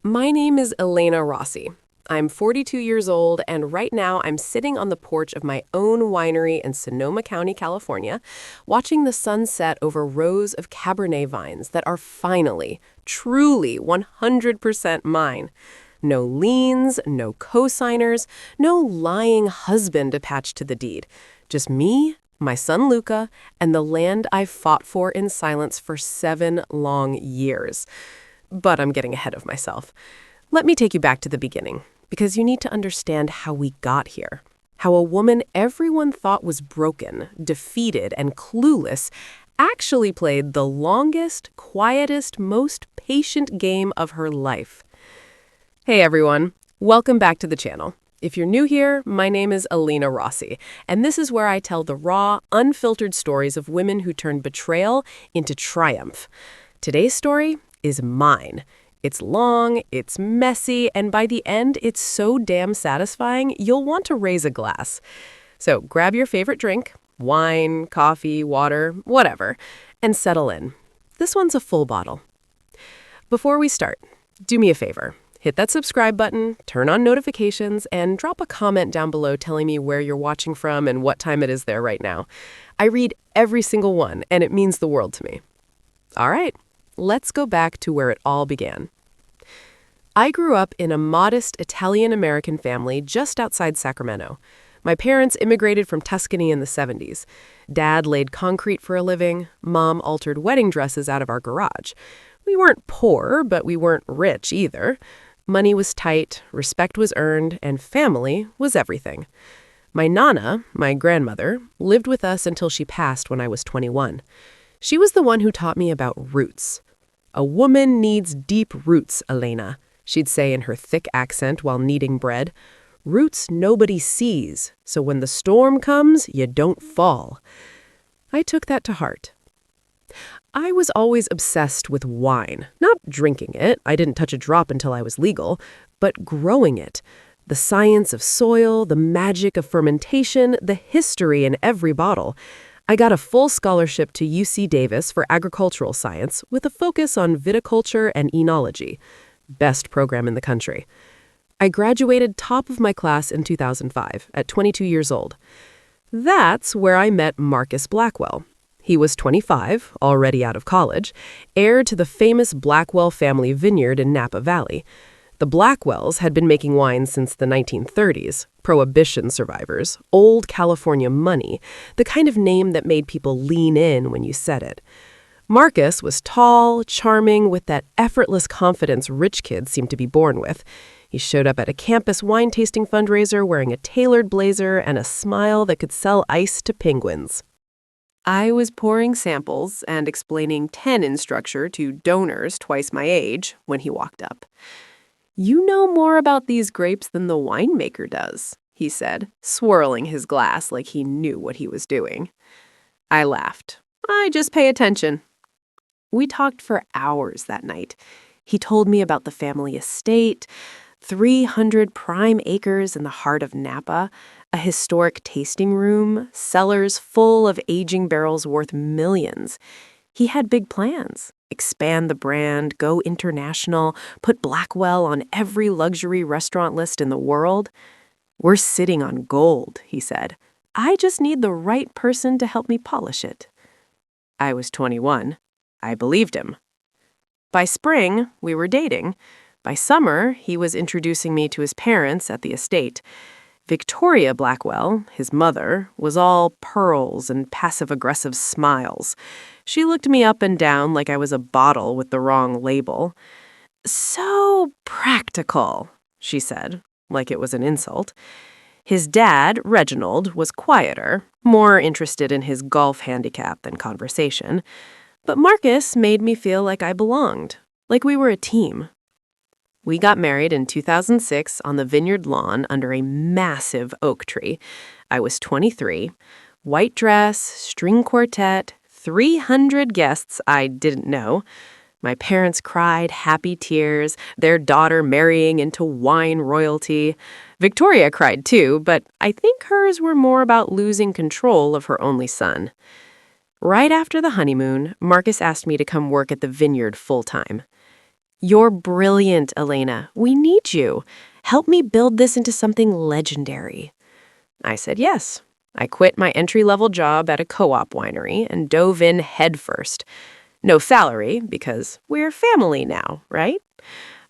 My name is Elena Rossi. I'm 42 years old, and right now I'm sitting on the porch of my own winery in Sonoma County, California, watching the sun set over rows of Cabernet vines that are finally, truly 100% mine. No liens, no co-signers, no lying husband attached to the deed. Just me, my son Luca, and the land I've fought for in silence for 7 long years. But I'm getting ahead of myself. Let me take you back to the beginning, because you need to understand how we got here. How a woman everyone thought was broken, defeated, and clueless actually played the longest, quietest, most patient game of her life. Hey everyone, welcome back to the channel. If you're new here, my name is Elena Rossi, and this is where I tell the raw, unfiltered stories of women who turned betrayal into triumph. Today's story is mine. It's long, it's messy, and by the end, it's so damn satisfying, you'll want to raise a glass. So grab your favorite drink, wine, coffee, water, whatever, and settle in. This one's a full bottle. Before we start, do me a favor. Hit that subscribe button, turn on notifications, and drop a comment down below telling me where you're watching from and what time it is there right now. I read every single one, and it means the world to me. All right. Let's go back to where it all began. I grew up in a modest Italian-American family just outside Sacramento. My parents immigrated from Tuscany in the 70s. Dad laid concrete for a living. Mom altered wedding dresses out of our garage. We weren't poor, but we weren't rich either. Money was tight, respect was earned, and family was everything. My nana, my grandmother, lived with us until she passed when I was 21. She was the one who taught me about roots. A woman needs deep roots, Elena, she'd say in her thick accent while kneading bread. Roots nobody sees, so when the storm comes, you don't fall. I took that to heart. I was always obsessed with wine, not drinking it, I didn't touch a drop until I was legal, but growing it. The science of soil, the magic of fermentation, the history in every bottle. I got a full scholarship to UC Davis for agricultural science with a focus on viticulture and enology. Best program in the country. I graduated top of my class in 2005 at 22 years old. That's where I met Marcus Blackwell. He was 25, already out of college, heir to the famous Blackwell family vineyard in Napa Valley. The Blackwells had been making wine since the 1930s, Prohibition survivors, old California money, the kind of name that made people lean in when you said it. Marcus was tall, charming, with that effortless confidence rich kids seem to be born with. He showed up at a campus wine tasting fundraiser wearing a tailored blazer and a smile that could sell ice to penguins. I was pouring samples and explaining tannin structure to donors twice my age when he walked up. "You know more about these grapes than the winemaker does," he said, swirling his glass like he knew what he was doing. I laughed. "I just pay attention." We talked for hours that night. He told me about the family estate, 300 prime acres in the heart of Napa, a historic tasting room, cellars full of aging barrels worth millions. He had big plans. Expand the brand, go international, put Blackwell on every luxury restaurant list in the world. "We're sitting on gold," he said. "I just need the right person to help me polish it." I was 21. I believed him. By spring, we were dating. By summer, he was introducing me to his parents at the estate. Victoria Blackwell, his mother, was all pearls and passive-aggressive smiles. She looked me up and down like I was a bottle with the wrong label. "So practical," she said, like it was an insult. His dad, Reginald, was quieter, more interested in his golf handicap than conversation. But Marcus made me feel like I belonged, like we were a team. We got married in 2006 on the Vineyard lawn under a massive oak tree. I was 23, white dress, string quartet, 300 guests I didn't know. My parents cried happy tears, their daughter marrying into wine royalty. Victoria cried too, but I think hers were more about losing control of her only son. Right after the honeymoon, Marcus asked me to come work at the Vineyard full-time. "You're brilliant, Elena. We need you. Help me build this into something legendary." I said yes. I quit my entry-level job at a co-op winery and dove in headfirst. No salary, because we're family now, right?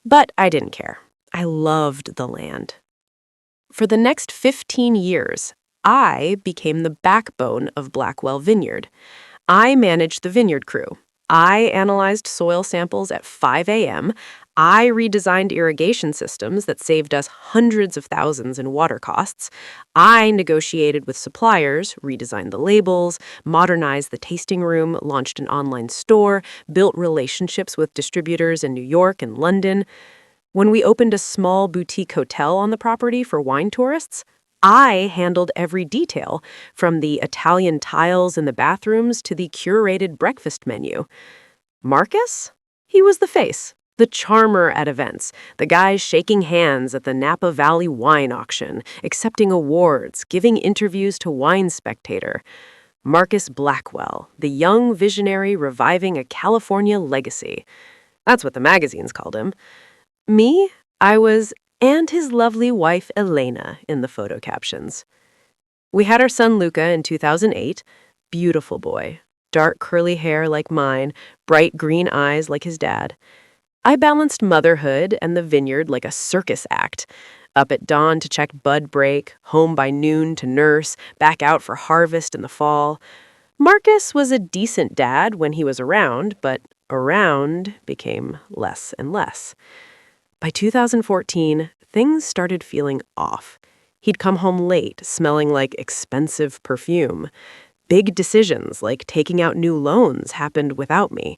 But I didn't care. I loved the land. For the next 15 years, I became the backbone of Blackwell Vineyard. I managed the vineyard crew. I analyzed soil samples at 5 a.m. I redesigned irrigation systems that saved us hundreds of thousands in water costs. I negotiated with suppliers, redesigned the labels, modernized the tasting room, launched an online store, built relationships with distributors in New York and London. When we opened a small boutique hotel on the property for wine tourists, I handled every detail, from the Italian tiles in the bathrooms to the curated breakfast menu. Marcus? He was the face, the charmer at events, the guy shaking hands at the Napa Valley wine auction, accepting awards, giving interviews to Wine Spectator. Marcus Blackwell, the young visionary reviving a California legacy. That's what the magazines called him. Me, I was "and his lovely wife Elena" in the photo captions. We had our son Luca in 2008. Beautiful boy. Dark curly hair like mine, bright green eyes like his dad. I balanced motherhood and the vineyard like a circus act. Up at dawn to check bud break, home by noon to nurse, back out for harvest in the fall. Marcus was a decent dad when he was around, but around became less and less. By 2014, things started feeling off. He'd come home late, smelling like expensive perfume. Big decisions, like taking out new loans, happened without me.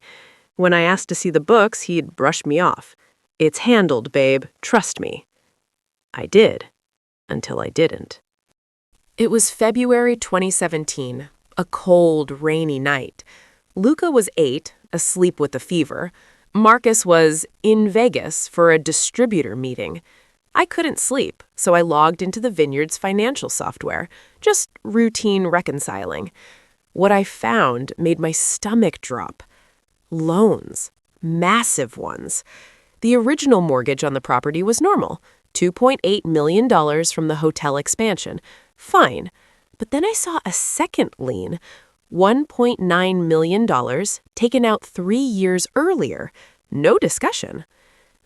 When I asked to see the books, he'd brush me off. "It's handled, babe. Trust me." I did, until I didn't. It was February 2017, a cold, rainy night. Luca was 8, asleep with a fever. Marcus was in Vegas for a distributor meeting. I couldn't sleep, so I logged into the vineyard's financial software, just routine reconciling. What I found made my stomach drop. Loans. Massive ones. The original mortgage on the property was normal, $2.8 million from the hotel expansion. Fine. But then I saw a second lien, $1.9 million, taken out 3 years earlier. No discussion.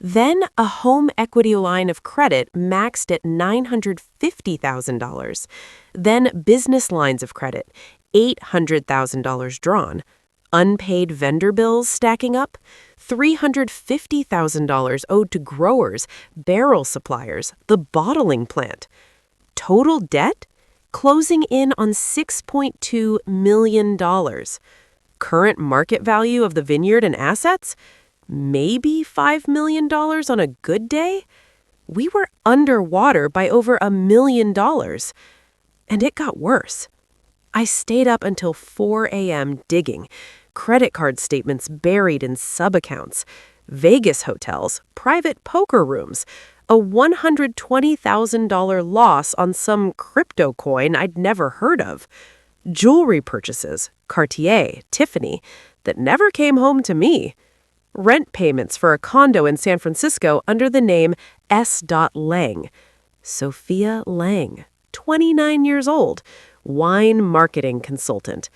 Then a home equity line of credit maxed at $950,000. Then business lines of credit, $800,000 drawn. Unpaid vendor bills stacking up, $350,000 owed to growers, barrel suppliers, the bottling plant. Total debt? Closing in on $6.2 million. Current market value of the vineyard and assets? Maybe $5 million on a good day? We were underwater by over $1 million. And it got worse. I stayed up until 4 a.m. digging, credit card statements buried in sub-accounts, Vegas hotels, private poker rooms, a $120,000 loss on some crypto coin I'd never heard of, jewelry purchases, Cartier, Tiffany, that never came home to me, rent payments for a condo in San Francisco under the name S. Lang, Sophia Lang, 29 years old, wine marketing consultant.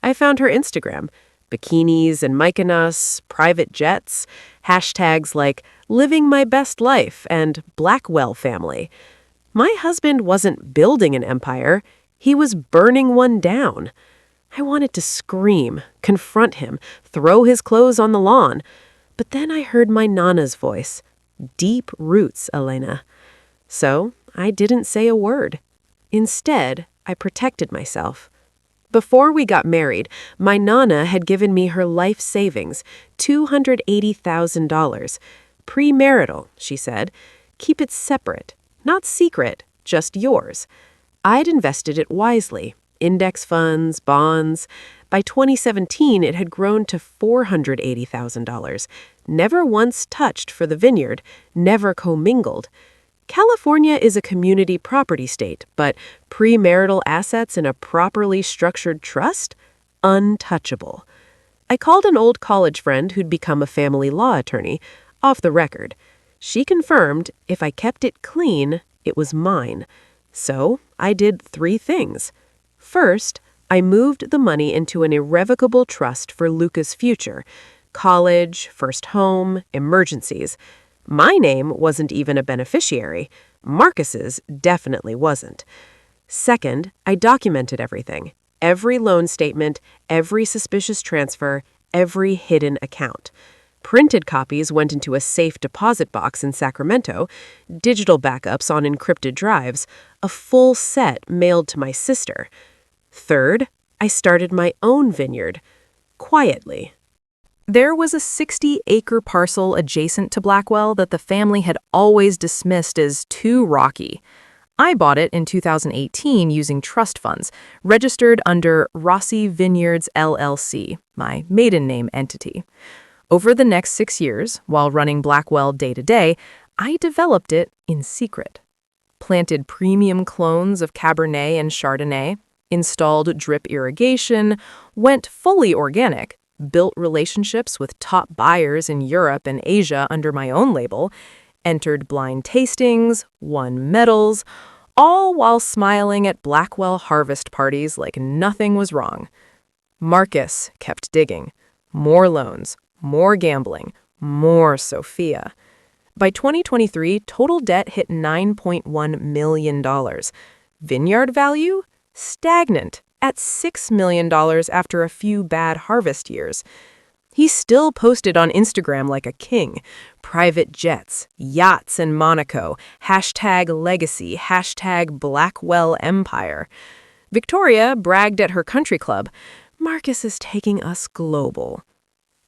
I found her Instagram, bikinis and Mykonos, private jets, hashtags like "living my best life" and "Blackwell family." My husband wasn't building an empire, he was burning one down. I wanted to scream, confront him, throw his clothes on the lawn. But then I heard my Nana's voice. Deep roots, Elena. So I didn't say a word. Instead, I protected myself. Before we got married, my Nana had given me her life savings, $280,000. Premarital, she said. Keep it separate, not secret, just yours. I'd invested it wisely. Index funds, bonds. By 2017, it had grown to $480,000. Never once touched for the vineyard, never commingled. California is a community property state, but premarital assets in a properly structured trust? Untouchable. I called an old college friend who'd become a family law attorney, off the record. She confirmed if I kept it clean, it was mine. So I did 3 things. First, I moved the money into an irrevocable trust for Luca's future. College, first home, emergencies. My name wasn't even a beneficiary. Marcus's definitely wasn't. Second, I documented everything. Every loan statement, every suspicious transfer, every hidden account. Printed copies went into a safe deposit box in Sacramento, digital backups on encrypted drives, a full set mailed to my sister. Third, I started my own vineyard, quietly. There was a 60-acre parcel adjacent to Blackwell that the family had always dismissed as too rocky. I bought it in 2018 using trust funds, registered under Rossi Vineyards LLC, my maiden name entity. Over the next 6 years, while running Blackwell day-to-day, I developed it in secret. Planted premium clones of Cabernet and Chardonnay, installed drip irrigation, went fully organic, built relationships with top buyers in Europe and Asia under my own label, entered blind tastings, won medals, all while smiling at Blackwell harvest parties like nothing was wrong. Marcus kept digging. More loans, more gambling, more Sophia. By 2023, total debt hit $9.1 million. Vineyard value? Stagnant at $6 million after a few bad harvest years. He still posted on Instagram like a king. Private jets, yachts in Monaco, #legacy, #Blackwell Empire. Victoria bragged at her country club, "Marcus is taking us global."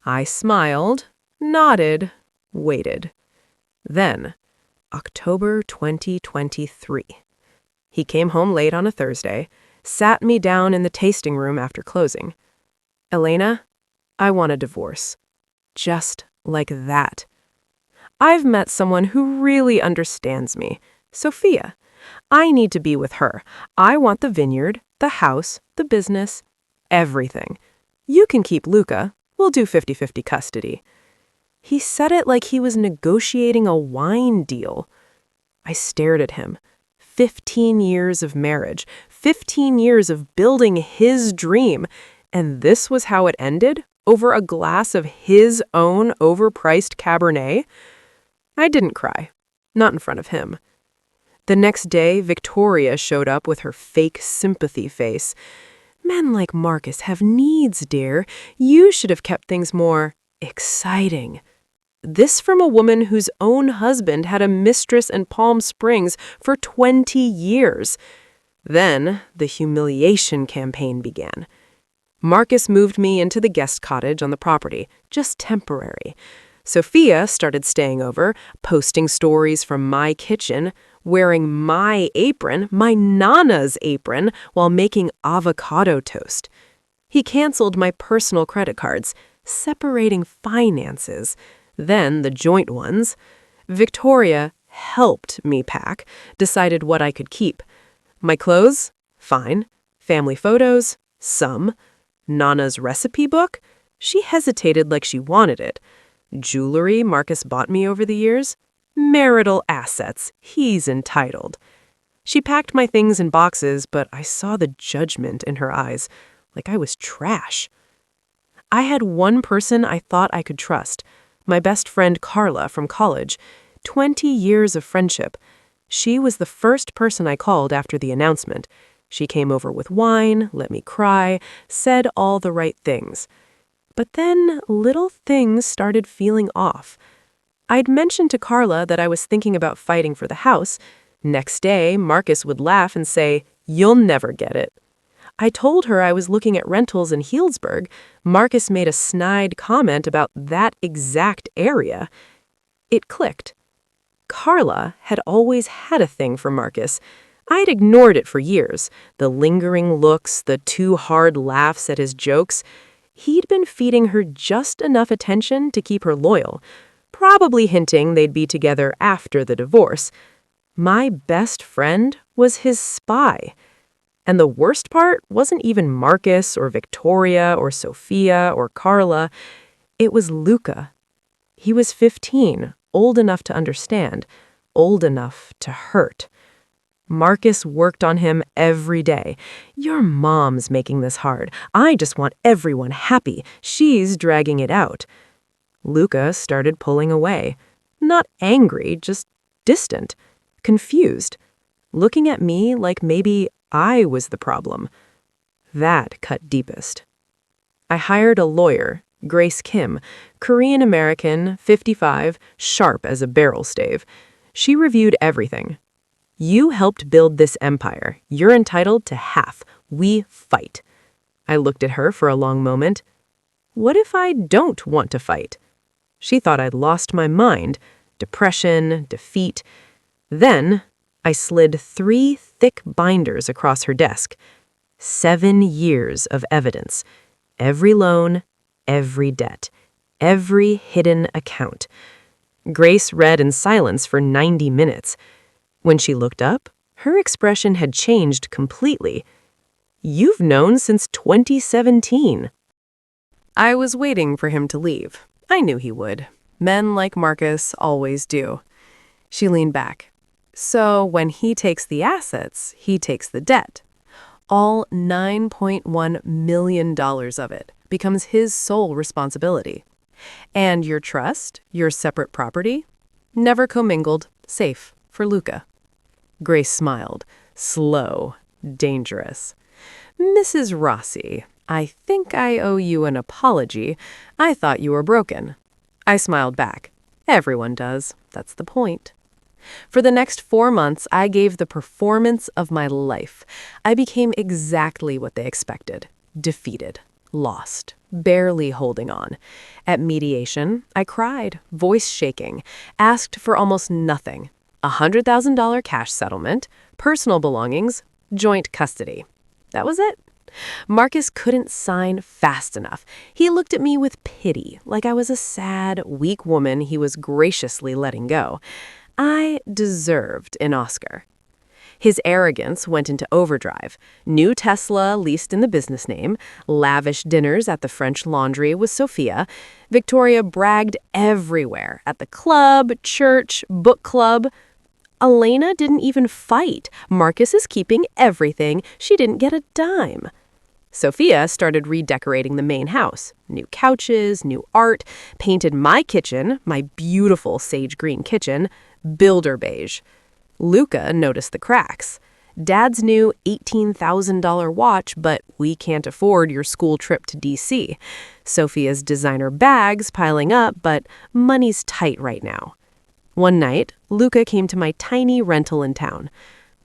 I smiled, nodded, waited. Then, October 2023. He came home late on a Thursday, sat me down in the tasting room after closing. "Elena, I want a divorce." Just like that. I've met someone who really understands me, Sophia. I need to be with her. I want the vineyard, the house, the business, everything. You can keep Luca. We'll do 50-50 custody. He said it like he was negotiating a wine deal. I stared at him. 15 years of marriage, 15 years of building his dream, and this was how it ended? Over a glass of his own overpriced Cabernet? I didn't cry. Not in front of him. The next day, Victoria showed up with her fake sympathy face. "Men like Marcus have needs, dear. You should have kept things more exciting." This from a woman whose own husband had a mistress in Palm Springs for 20 years. Then the humiliation campaign began. Marcus moved me into the guest cottage on the property, just temporary. Sophia started staying over, posting stories from my kitchen, wearing my apron, my Nana's apron, while making avocado toast. He canceled my personal credit cards, separating finances, then the joint ones. Victoria helped me pack, decided what I could keep. My clothes? Fine. Family photos? Some. Nana's recipe book? She hesitated like she wanted it. Jewelry Marcus bought me over the years? Marital assets. He's entitled. She packed my things in boxes, but I saw the judgment in her eyes, like I was trash. I had one person I thought I could trust, my best friend Carla from college. 20 years of friendship. She was the first person I called after the announcement. She came over with wine, let me cry, said all the right things. But then little things started feeling off. I'd mentioned to Carla that I was thinking about fighting for the house. Next day, Marcus would laugh and say, "You'll never get it." I told her I was looking at rentals in Healdsburg. Marcus made a snide comment about that exact area. It clicked. Carla had always had a thing for Marcus. I'd ignored it for years, the lingering looks, the too hard laughs at his jokes. He'd been feeding her just enough attention to keep her loyal, probably hinting they'd be together after the divorce. My best friend was his spy. And the worst part wasn't even Marcus or Victoria or Sophia or Carla. It was Luca. He was 15, old enough to understand, old enough to hurt. Marcus worked on him every day. Your mom's making this hard. I just want everyone happy. She's dragging it out. Luca started pulling away. Not angry, just distant, confused, looking at me like maybe I was the problem. That cut deepest. I hired a lawyer, Grace Kim, Korean-American, 55, sharp as a barrel stave. She reviewed everything. You helped build this empire. You're entitled to half. We fight. I looked at her for a long moment. What if I don't want to fight? She thought I'd lost my mind. Depression, defeat. Then I slid 3 thick binders across her desk. 7 years of evidence. Every loan, every debt, every hidden account. Grace read in silence for 90 minutes. When she looked up, her expression had changed completely. You've known since 2017. I was waiting for him to leave. I knew he would. Men like Marcus always do. She leaned back. So when he takes the assets, he takes the debt. All $9.1 million of it becomes his sole responsibility. And your trust, your separate property, never commingled, safe for Luca. Grace smiled, slow, dangerous. Mrs. Rossi, I think I owe you an apology. I thought you were broken. I smiled back. Everyone does. That's the point. For the next 4 months, I gave the performance of my life. I became exactly what they expected. Defeated. Lost. Barely holding on. At mediation, I cried, voice shaking, asked for almost nothing. $100,000 cash settlement, personal belongings, joint custody. That was it. Marcus couldn't sign fast enough. He looked at me with pity, like I was a sad, weak woman he was graciously letting go. I deserved an Oscar. His arrogance went into overdrive. New Tesla leased in the business name, lavish dinners at the French Laundry with Sophia. Victoria bragged everywhere, at the club, church, book club. Elena didn't even fight. Marcus is keeping everything. She didn't get a dime. Sophia started redecorating the main house. New couches, new art, painted my kitchen, my beautiful sage green kitchen, builder beige. Luca noticed the cracks. Dad's new $18,000 watch, but we can't afford your school trip to D.C. Sophia's designer bags piling up, but money's tight right now. One night, Luca came to my tiny rental in town.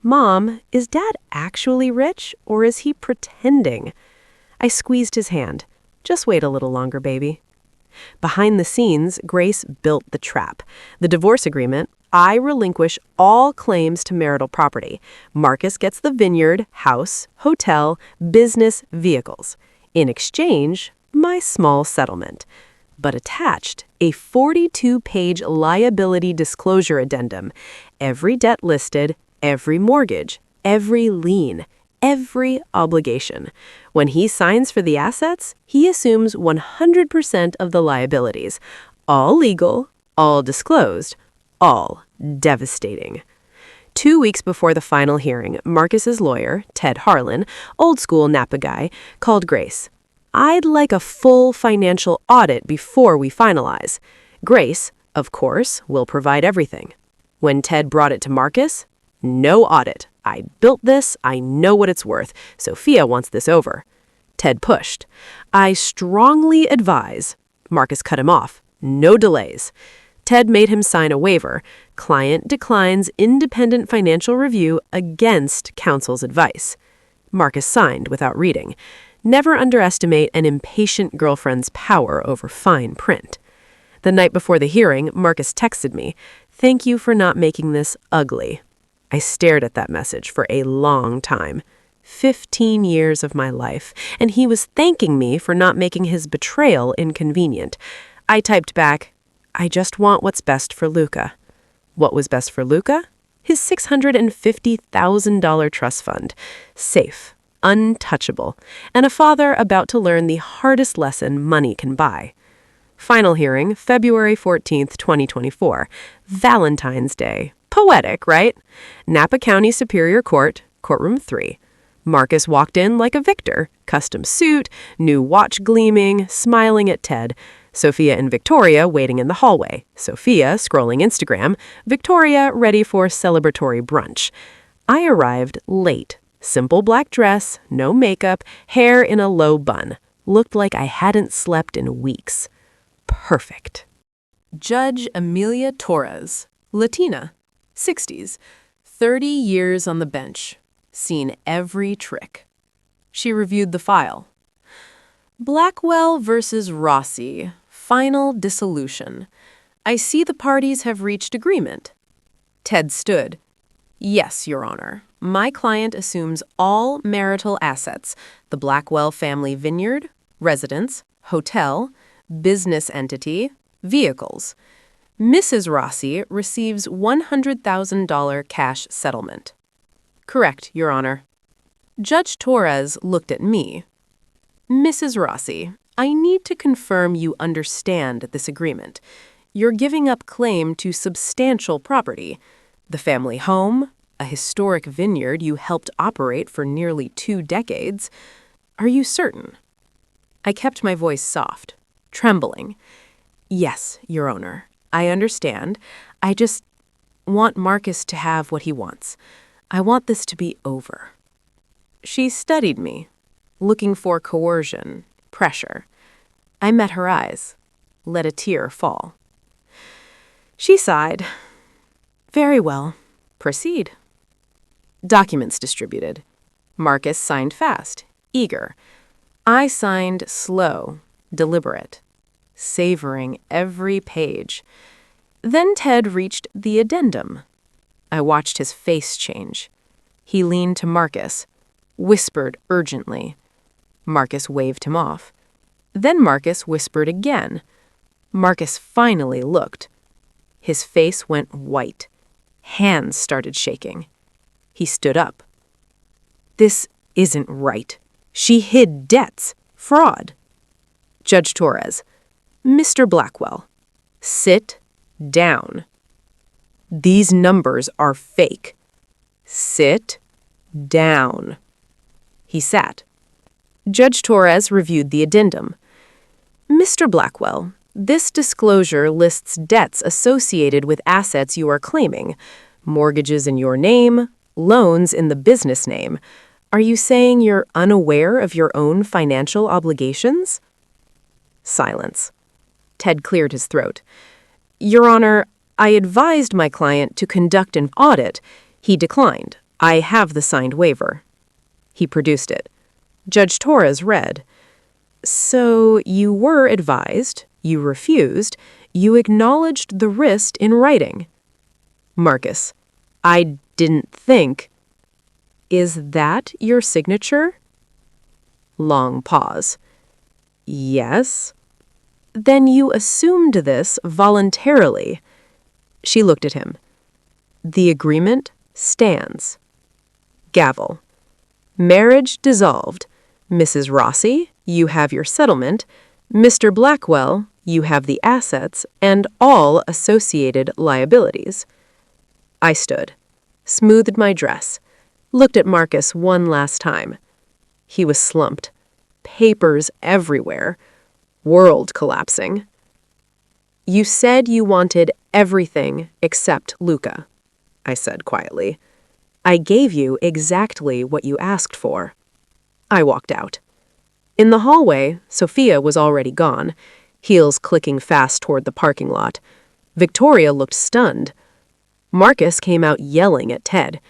Mom, is Dad actually rich, or is he pretending? I squeezed his hand. Just wait a little longer, baby. Behind the scenes, Grace built the trap. The divorce agreement, I relinquish all claims to marital property. Marcus gets the vineyard, house, hotel, business, vehicles. In exchange, my small settlement. But attached, a 42-page liability disclosure addendum. Every debt listed, every mortgage, every lien, every obligation. When he signs for the assets, he assumes 100% of the liabilities. All legal, all disclosed, all devastating. 2 weeks before the final hearing, Marcus's lawyer, Ted Harlan, old school Napa guy, called Grace. I'd like a full financial audit before we finalize. Grace, of course, will provide everything. When Ted brought it to Marcus, no audit. I built this. I know what it's worth. Sophia wants this over. Ted pushed. I strongly advise. Marcus cut him off. No delays. Ted made him sign a waiver. Client declines independent financial review against counsel's advice. Marcus signed without reading. Never underestimate an impatient girlfriend's power over fine print. The night before the hearing, Marcus texted me, "Thank you for not making this ugly." I stared at that message for a long time. 15 years of my life, and he was thanking me for not making his betrayal inconvenient. I typed back, "I just want what's best for Luca." What was best for Luca? His $650,000 trust fund. Safe. Untouchable, and a father about to learn the hardest lesson money can buy. Final hearing, February 14th, 2024. Valentine's Day. Poetic, right? Napa County Superior Court, Courtroom 3. Marcus walked in like a victor, custom suit, new watch gleaming, smiling at Ted. Sophia and Victoria waiting in the hallway. Sophia scrolling Instagram, Victoria ready for celebratory brunch. I arrived late. Simple black dress, no makeup, hair in a low bun. Looked like I hadn't slept in weeks. Perfect. Judge Amelia Torres, Latina, 60s, 30 years on the bench, seen every trick. She reviewed the file. Blackwell versus Rossi, final dissolution. I see the parties have reached agreement. Ted stood. Yes, Your Honor. My client assumes all marital assets, the Blackwell family vineyard, residence, hotel, business entity, vehicles. Mrs. Rossi receives $100,000 cash settlement. Correct, Your Honor. Judge Torres looked at me. Mrs. Rossi, I need to confirm you understand this agreement. You're giving up claim to substantial property, the family home, a historic vineyard you helped operate for nearly 2 decades. Are you certain? I kept my voice soft, trembling. Yes, Your Honor, I understand. I just want Marcus to have what he wants. I want this to be over. She studied me, looking for coercion, pressure. I met her eyes, let a tear fall. She sighed. Very well. Proceed. Documents distributed. Marcus signed fast, eager. I signed slow, deliberate, savoring every page. Then Ted reached the addendum. I watched his face change. He leaned to Marcus, whispered urgently. Marcus waved him off. Then Marcus whispered again. Marcus finally looked. His face went white. Hands started shaking. He stood up. This isn't right. She hid debts. Fraud. Judge Torres. Mr. Blackwell. Sit down. These numbers are fake. Sit down. He sat. Judge Torres reviewed the addendum. Mr. Blackwell, this disclosure lists debts associated with assets you are claiming, mortgages in your name, loans in the business name. Are you saying you're unaware of your own financial obligations? Silence. Ted cleared his throat. Your Honor, I advised my client to conduct an audit. He declined. I have the signed waiver. He produced it. Judge Torres read. So you were advised, you refused, you acknowledged the risk in writing. Marcus. I didn't think. Is that your signature? Long pause. Yes. Then you assumed this voluntarily. She looked at him. The agreement stands. Gavel. Marriage dissolved. Mrs. Rossi, you have your settlement. Mr. Blackwell, you have the assets and all associated liabilities. I stood, smoothed my dress, looked at Marcus one last time. He was slumped. Papers everywhere. World collapsing. You said you wanted everything except Luca, I said quietly. I gave you exactly what you asked for. I walked out. In the hallway, Sophia was already gone, heels clicking fast toward the parking lot. Victoria looked stunned. Marcus came out yelling at Ted.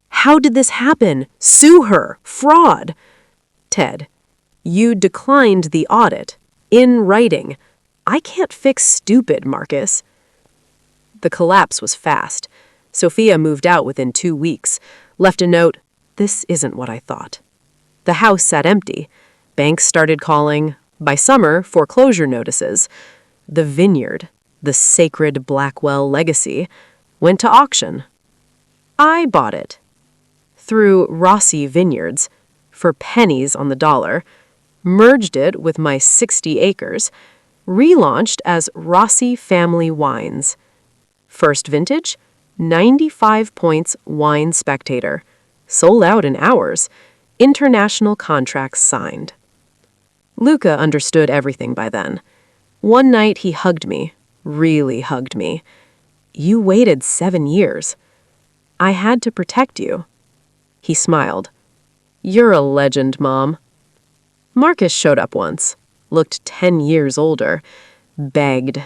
How did this happen? Sue her! Fraud! Ted, you declined the audit. In writing. I can't fix stupid, Marcus. The collapse was fast. Sophia moved out within 2 weeks, left a note, this isn't what I thought. The house sat empty. Banks started calling. By summer, foreclosure notices. The vineyard, the sacred Blackwell legacy, went to auction. I bought it. Through Rossi Vineyards, for pennies on the dollar, merged it with my 60 acres. relaunched as Rossi Family Wines. First vintage, 95 points Wine Spectator. Sold out in hours. International contracts signed. Luca understood everything by then. One night he hugged me, really hugged me. You waited 7 years. I had to protect you. He smiled. You're a legend, Mom. Marcus showed up once, looked 10 years older, begged.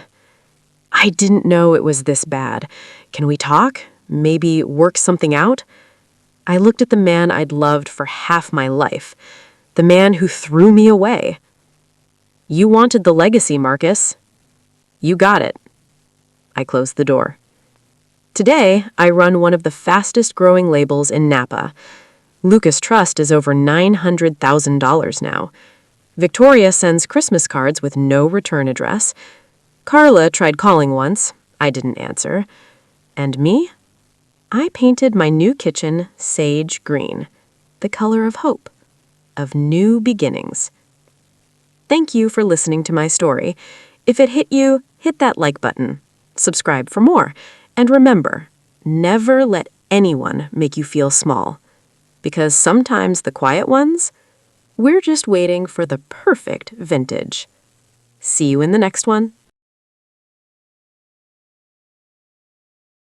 I didn't know it was this bad. Can we talk? Maybe work something out? I looked at the man I'd loved for half my life, the man who threw me away. You wanted the legacy, Marcus. You got it. I closed the door. Today, I run one of the fastest growing labels in Napa. Lucas Trust is over $900,000 now. Victoria sends Christmas cards with no return address. Carla tried calling once. I didn't answer. And me? I painted my new kitchen sage green, the color of hope, of new beginnings. Thank you for listening to my story. If it hit you, hit that like button. Subscribe for more. And remember, never let anyone make you feel small. Because sometimes the quiet ones, we're just waiting for the perfect vintage. See you in the next one.